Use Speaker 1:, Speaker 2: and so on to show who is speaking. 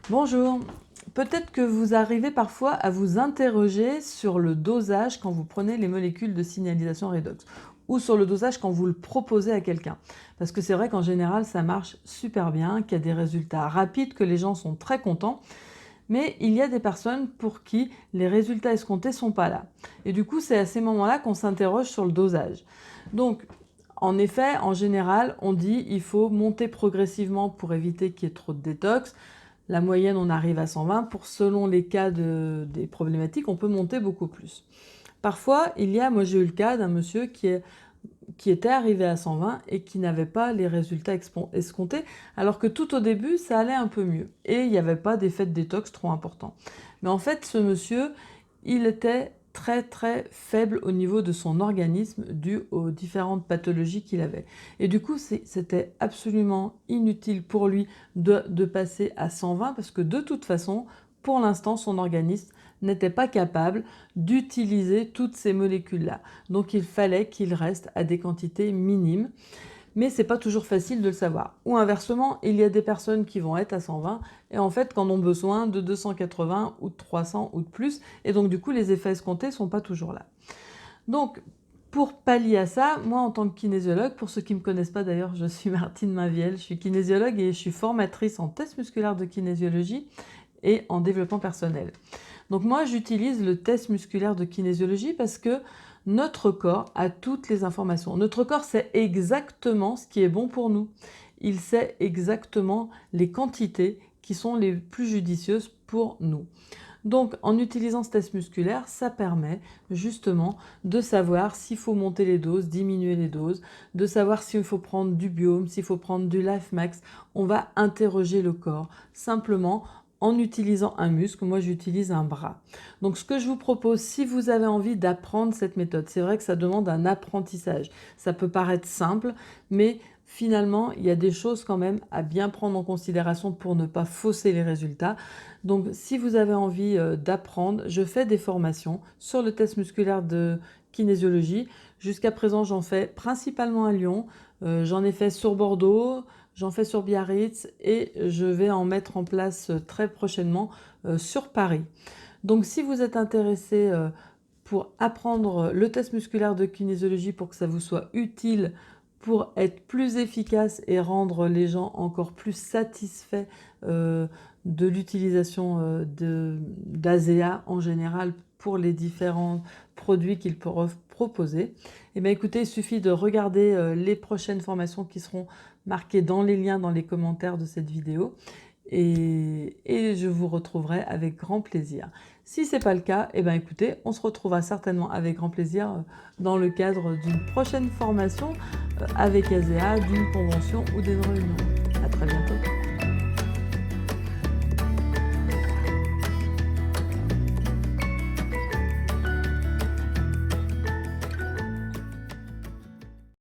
Speaker 1: Bonjour, peut-être que vous arrivez parfois à vous interroger sur le dosage quand vous prenez les molécules de signalisation redox ou sur le dosage quand vous le proposez à quelqu'un. Parce que c'est vrai qu'en général ça marche super bien, qu'il y a des résultats rapides, que les gens sont très contents, mais il y a des personnes pour qui les résultats escomptés ne sont pas là. Et du coup c'est à ces moments-là qu'on s'interroge sur le dosage. Donc en effet, en général, on dit qu'il faut monter progressivement pour éviter qu'il y ait trop de détox. La moyenne, on arrive à 120. Selon les cas des problématiques, on peut monter beaucoup plus. Parfois, moi j'ai eu le cas d'un monsieur qui était arrivé à 120 et qui n'avait pas les résultats escomptés, alors que tout au début, ça allait un peu mieux. Et il n'y avait pas d'effet de détox trop important. Mais en fait, ce monsieur, il était très très faible au niveau de son organisme dû aux différentes pathologies qu'il avait. Et du coup, c'était absolument inutile pour lui de passer à 120 parce que de toute façon, pour l'instant, son organisme n'était pas capable d'utiliser toutes ces molécules-là. Donc il fallait qu'il reste à des quantités minimes. Mais c'est pas toujours facile de le savoir. Ou inversement, il y a des personnes qui vont être à 120 et en fait qu'en ont besoin de 280 ou de 300 ou de plus. Et donc du coup, les effets escomptés sont pas toujours là. Donc, pour pallier à ça, moi en tant que kinésiologue, pour ceux qui ne me connaissent pas d'ailleurs, je suis Martine Maviel, je suis kinésiologue et je suis formatrice en test musculaire de kinésiologie et en développement personnel. Donc moi j'utilise le test musculaire de kinésiologie parce que notre corps a toutes les informations. Notre corps sait exactement ce qui est bon pour nous. Il sait exactement les quantités qui sont les plus judicieuses pour nous. Donc en utilisant ce test musculaire, ça permet justement de savoir s'il faut monter les doses, diminuer les doses, de savoir s'il faut prendre du Biome, s'il faut prendre du Life Max. On va interroger le corps simplement en utilisant un muscle. Moi j'utilise un bras. Donc ce que je vous propose, si vous avez envie d'apprendre cette méthode, c'est vrai que ça demande un apprentissage. Ça peut paraître simple, mais finalement, il y a des choses quand même à bien prendre en considération pour ne pas fausser les résultats. Donc si vous avez envie d'apprendre, je fais des formations sur le test musculaire de kinésiologie. Jusqu'à présent, j'en fais principalement à Lyon, j'en ai fait sur Bordeaux, j'en fais sur Biarritz et je vais en mettre en place très prochainement sur Paris. Donc si vous êtes intéressé pour apprendre le test musculaire de kinésiologie pour que ça vous soit utile, pour être plus efficace et rendre les gens encore plus satisfaits de l'utilisation d'ASEA en général pour les différents produits qu'ils peuvent proposer, et bien écoutez, il suffit de regarder les prochaines formations qui seront marquées dans les liens dans les commentaires de cette vidéo et je vous retrouverai avec grand plaisir. Si ce n'est pas le cas, et bien écoutez, on se retrouvera certainement avec grand plaisir dans le cadre d'une prochaine formation avec ASEA, d'une convention ou d'une réunion. À très bientôt.